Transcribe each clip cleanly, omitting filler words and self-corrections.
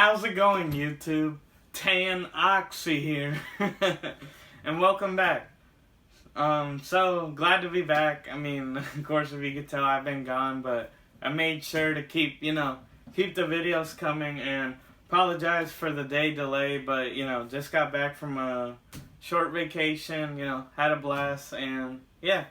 How's it going, YouTube? Tan Oxy here. And welcome back. So glad to be back. I mean, of course, if you could tell, I've been gone, but I made sure to keep the videos coming, and apologize for the day delay, but, just got back from a short vacation, had a blast, and, yeah,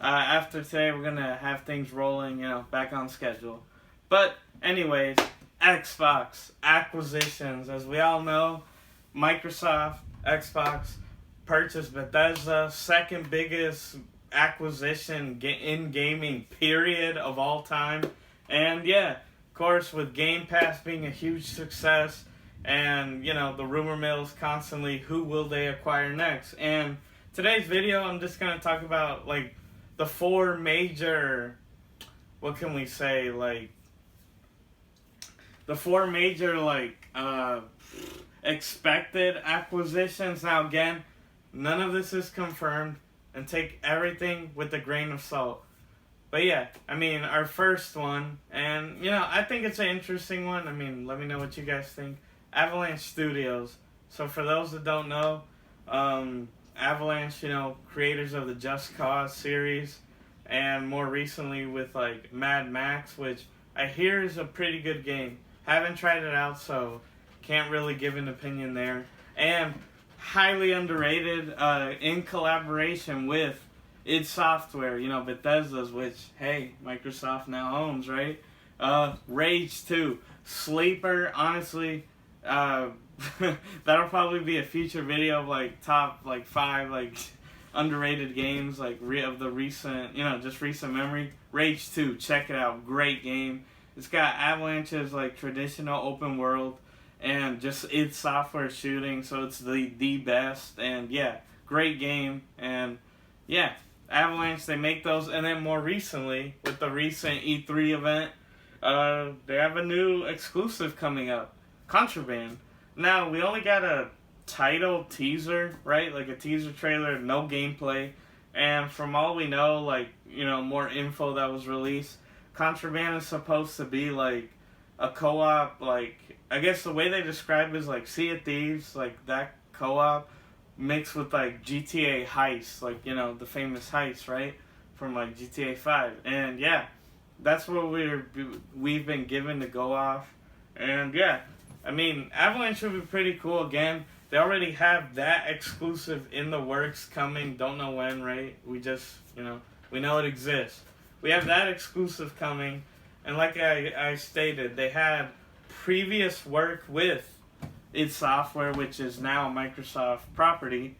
after today, we're gonna have things rolling, back on schedule. But, anyways, Xbox acquisitions. As we all know, Microsoft, Xbox, purchased Bethesda, second biggest acquisition in gaming, period, of all time. And yeah, of course, with Game Pass being a huge success, and, the rumor mill is constantly, who will they acquire next? And today's video, I'm just going to talk about, the four major, what can we say, the four major, expected acquisitions. Now, again, none of this is confirmed, and take everything with a grain of salt. But yeah, our first one, and, I think it's an interesting one. Let me know what you guys think. Avalanche Studios. So for those that don't know, Avalanche, creators of the Just Cause series, and more recently with, Mad Max, which I hear is a pretty good game. Haven't tried it out, so can't really give an opinion there. And highly underrated, in collaboration with id Software, Bethesda's, which, hey, Microsoft now owns, right? Rage 2. Sleeper, honestly, that'll probably be a future video of, top, 5, underrated games, of the recent, just recent memory. Rage 2, check it out, great game. It's got Avalanche's, traditional open world, and just id Software shooting, so it's the best, and yeah, great game. And yeah, Avalanche, they make those. And then more recently, with the recent E3 event, they have a new exclusive coming up, Contraband. Now, we only got a title teaser, right, a teaser trailer, no gameplay, and from all we know, more info that was released, Contraband is supposed to be a co-op, I guess the way they describe it is Sea of Thieves, that co-op mixed with GTA Heist, the famous heist, right, from GTA 5. And yeah, that's what we've been given to go off. And yeah, Avalanche would be pretty cool. Again, they already have that exclusive in the works coming, don't know when, right? We just, we know it exists. We have that exclusive coming, and like I stated, they had previous work with id Software, which is now a Microsoft property,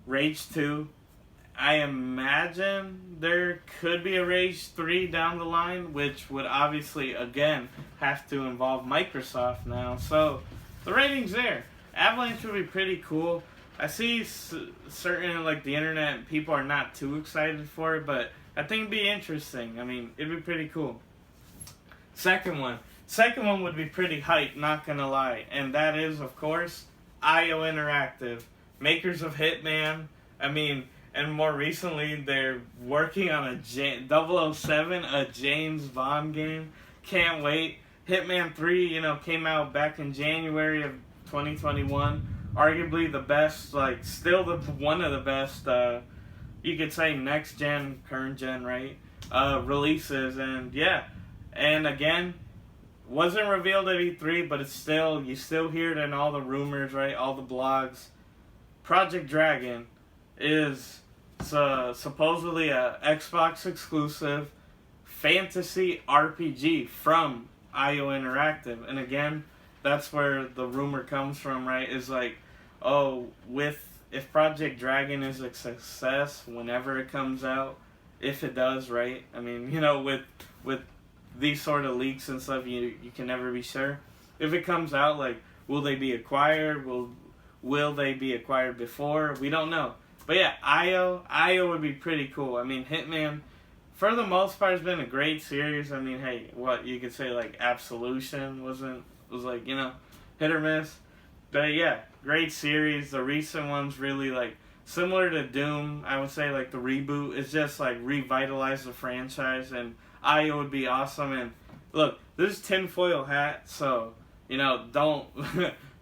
Rage 2. I imagine there could be a Rage 3 down the line, which would obviously, again, have to involve Microsoft now. So, the rating's there. Avalanche would be pretty cool. I see certain, the internet, people are not too excited for it, but I think it'd be interesting. It'd be pretty cool. Second one would be pretty hype, not gonna lie. And that is, of course, IO Interactive. Makers of Hitman. And more recently, they're working on a 007, a James Bond game. Can't wait. Hitman 3, came out back in January of 2021. Arguably the best, still one of the best, you could say next gen, current gen, right? Releases, and yeah. And again, wasn't revealed at E3, but you still hear it in all the rumors, right? All the blogs. Project Dragon is supposedly a Xbox exclusive fantasy RPG from IO Interactive. And again, that's where the rumor comes from, right? Is if Project Dragon is a success whenever it comes out, if it does, right? With these sort of leaks and stuff, you can never be sure. If it comes out, will they be acquired? Will they be acquired before? We don't know. But yeah, IO would be pretty cool. Hitman, for the most part, has been a great series. Hey, what you could say, Absolution was hit or miss. But yeah, great series. The recent ones really similar to Doom. I would say the reboot is just revitalize the franchise, and IO would be awesome. And look, this is tinfoil hat, so don't,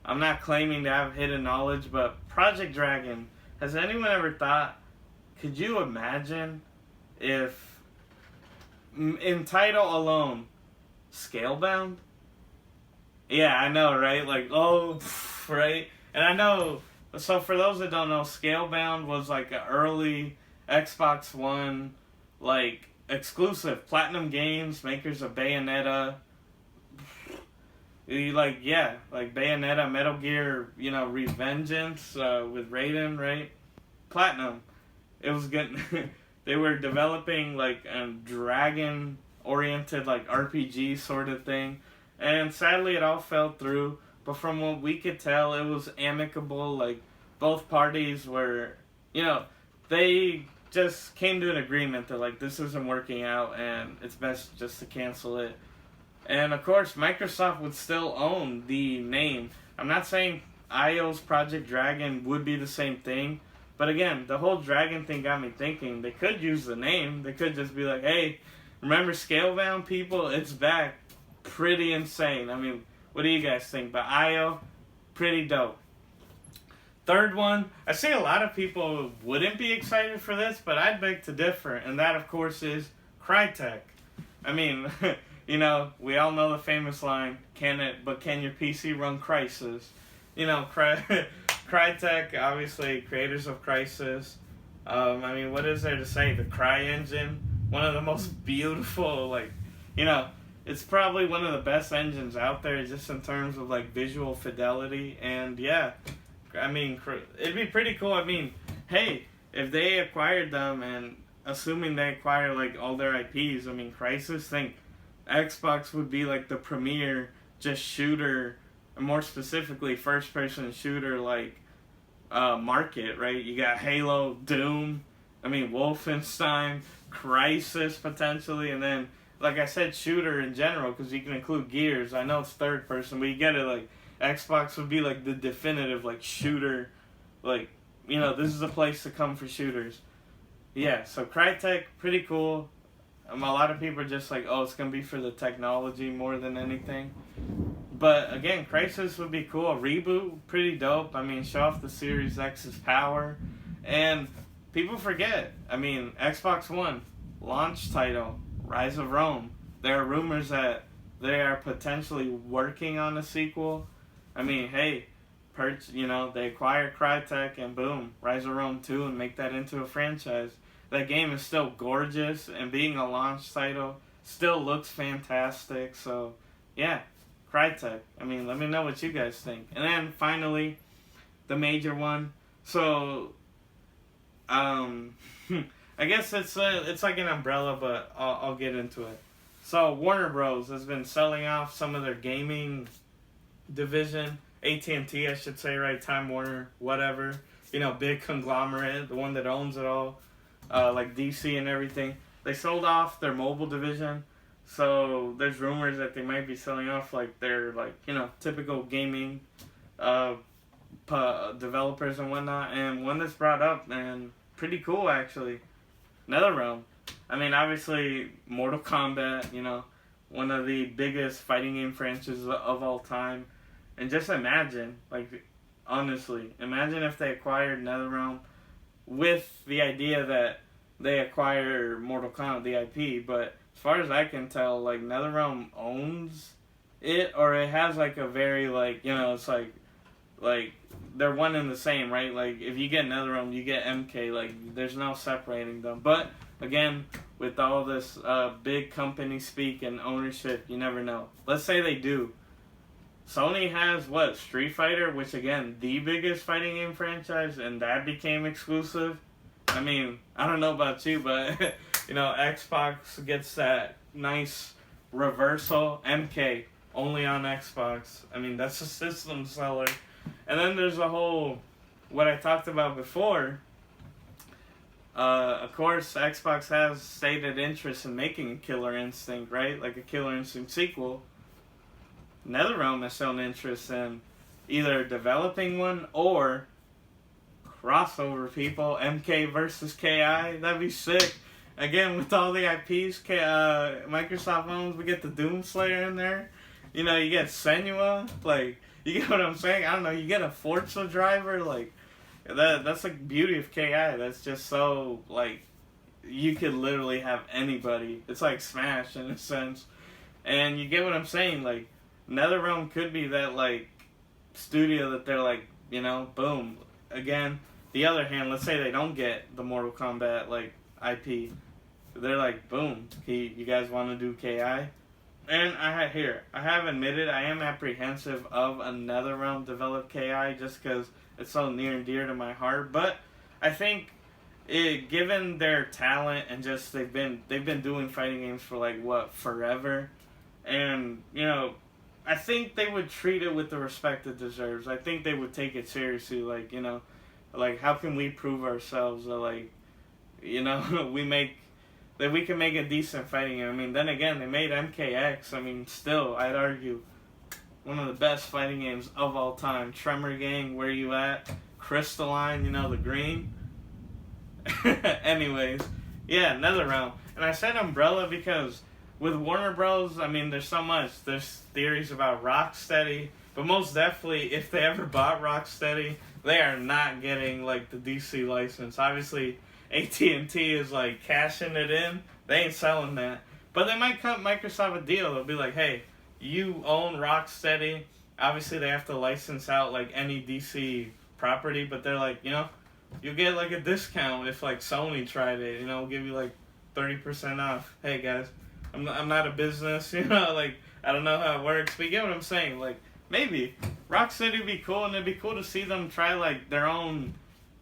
I'm not claiming to have hidden knowledge, but Project Dragon, has anyone ever thought, could you imagine if, in title alone, Scalebound? Yeah, I know, right? Like, oh, right? And I know, so for those that don't know, Scalebound was like an early Xbox One, like, exclusive. Platinum Games, makers of Bayonetta, like Bayonetta, Metal Gear, Revengeance, with Raiden, right? Platinum. It was good. They were developing, like, a dragon-oriented, like, RPG sort of thing. And sadly, it all fell through. But from what we could tell, it was amicable. Like, both parties were, they just came to an agreement that, like, this isn't working out and it's best just to cancel it. And, of course, Microsoft would still own the name. I'm not saying IO's Project Dragon would be the same thing. But, again, the whole dragon thing got me thinking. They could use the name. They could just be like, hey, remember Scalebound, people? It's back. Pretty insane. I mean, what do you guys think? But IO, pretty dope. Third one, I see a lot of people wouldn't be excited for this, but I'd beg to differ. And that, of course, is Crytek. I mean, we all know the famous line, can your PC run Crysis? Crytek, obviously, creators of Crysis. I mean, what is there to say? The Cry engine, one of the most beautiful, it's probably one of the best engines out there just in terms of, like, visual fidelity. And, yeah, I mean, it'd be pretty cool. I mean, hey, if they acquired them and assuming they acquire, like, all their IPs, I mean, Crysis, think Xbox would be, like, the premier just shooter, more specifically first-person shooter, like, market, right? You got Halo, Doom, I mean, Wolfenstein, Crysis, potentially, and then, like I said, shooter in general, because you can include Gears. I know it's third person, but you get it, like, Xbox would be, like, the definitive, like, shooter, like, this is a place to come for shooters. Yeah, so Crytek, pretty cool. A lot of people are just like, oh, it's going to be for the technology more than anything. But, again, Crysis would be cool. A reboot, pretty dope. I mean, show off the Series X's power. And people forget, I mean, Xbox One, launch title, Rise of Rome. There are rumors that they are potentially working on a sequel. I mean, hey, they acquire Crytek and boom, Rise of Rome 2 and make that into a franchise. That game is still gorgeous and being a launch title still looks fantastic. So, yeah, Crytek. I mean, let me know what you guys think. And then finally, the major one. So, I guess it's like an umbrella, but I'll get into it. So Warner Bros. Has been selling off some of their gaming division. AT&T, I should say, right? Time Warner, whatever. Big conglomerate, the one that owns it all, like DC and everything. They sold off their mobile division. So there's rumors that they might be selling off like their typical gaming developers and whatnot. And one that's brought up, and pretty cool actually, NetherRealm. I mean, obviously, Mortal Kombat, one of the biggest fighting game franchises of all time. And just imagine, honestly, imagine if they acquired NetherRealm with the idea that they acquire Mortal Kombat, the IP. But as far as I can tell, NetherRealm owns it, or it has, a very, it's they're one and the same, right? If you get NetherRealm, you get MK. There's no separating them. But, again, with all this big company speak and ownership, you never know. Let's say they do. Sony has, Street Fighter, which, again, the biggest fighting game franchise, and that became exclusive. I mean, I don't know about you, but, Xbox gets that nice reversal. MK, only on Xbox. I mean, that's a system seller. And then there's a whole, what I talked about before. Of course, Xbox has stated interest in making a Killer Instinct, right? Like a Killer Instinct sequel. NetherRealm has shown interest in either developing one or crossover, people. MK versus KI. That'd be sick. Again, with all the IPs Microsoft owns, we get the Doomslayer in there. You know, you get Senua, like, you get what I'm saying? I don't know, you get a Forza driver, like, that's like beauty of KI. That's just so, like, you could literally have anybody. It's like Smash in a sense. And you get what I'm saying? Like, NetherRealm could be that, like, studio that they're like, you know, boom. Again, the other hand, let's say they don't get the Mortal Kombat, like, IP. They're like, boom, you guys want to do KI? And I have admitted I am apprehensive of a NetherRealm developed KI just because it's so near and dear to my heart. But I think, given their talent and just they've been doing fighting games for like what, forever, and you know, I think they would treat it with the respect it deserves. I think they would take it seriously. Like, you know, like, how can we prove ourselves that, like, you know, that we can make a decent fighting game. I mean, then again, they made MKX. I mean, still, I'd argue, one of the best fighting games of all time. Tremor Gang, Where You At? Crystalline, you know, the green. Anyways, yeah, NetherRealm. And I said Umbrella because with Warner Bros., I mean, there's so much. There's theories about Rocksteady, but most definitely, if they ever bought Rocksteady, they are not getting, like, the DC license. Obviously, AT&T is, like, cashing it in. They ain't selling that. But they might cut Microsoft a deal. They'll be like, hey, you own Rocksteady. Obviously, they have to license out, like, any DC property. But they're like, you know, you'll get, like, a discount if, like, Sony tried it. You know, we'll give you, like, 30% off. Hey, guys, I'm not a business. You know, like, I don't know how it works. But you get what I'm saying. Like, maybe Rocksteady would be cool. And it'd be cool to see them try, like, their own,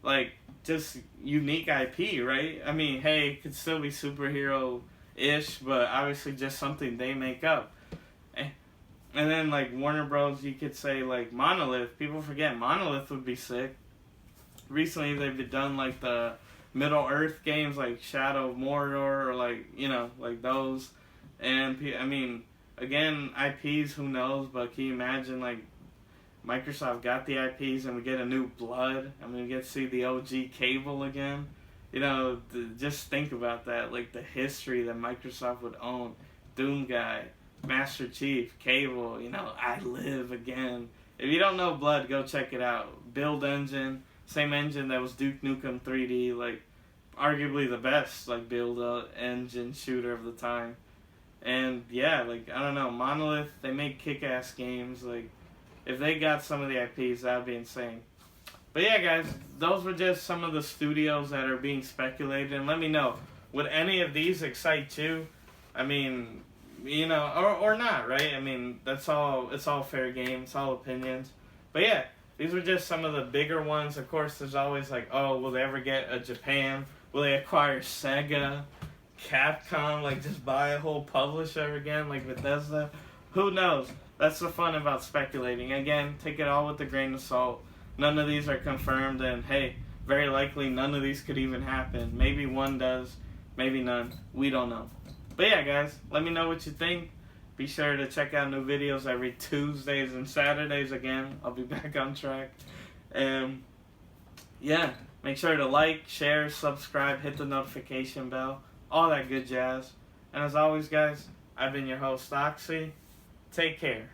like, just unique IP, right? I mean, hey, it could still be superhero-ish, but obviously just something they make up. And then, like, Warner Bros., you could say, like, Monolith. People forget Monolith would be sick. Recently, they've done, like, the Middle-earth games, like Shadow of Mordor, or, like, you know, like those. And, I mean, again, IPs, who knows, but can you imagine, like, Microsoft got the IPs and we get a new Blood. I mean, we get to see the OG Cable again. You know, just think about that. Like, the history that Microsoft would own. Doom Guy, Master Chief, Cable, you know, I Live again. If you don't know Blood, go check it out. Build engine, same engine that was Duke Nukem 3D. Like, arguably the best, like, build engine shooter of the time. And, yeah, like, I don't know, Monolith, they make kick-ass games, like, if they got some of the IPs, that would be insane. But yeah, guys, those were just some of the studios that are being speculated. And let me know, would any of these excite you? I mean, you know, or not, right? I mean, it's all fair game. It's all opinions. But yeah, these were just some of the bigger ones. Of course, there's always like, oh, will they ever get a Japan? Will they acquire Sega? Capcom? Like, just buy a whole publisher again, like Bethesda? Who knows? That's the fun about speculating. Again, take it all with a grain of salt. None of these are confirmed, and hey, very likely none of these could even happen. Maybe one does, maybe none. We don't know. But yeah, guys, let me know what you think. Be sure to check out new videos every Tuesdays and Saturdays again. I'll be back on track. And yeah, make sure to like, share, subscribe, hit the notification bell, all that good jazz. And as always, guys, I've been your host, Oxy. Take care.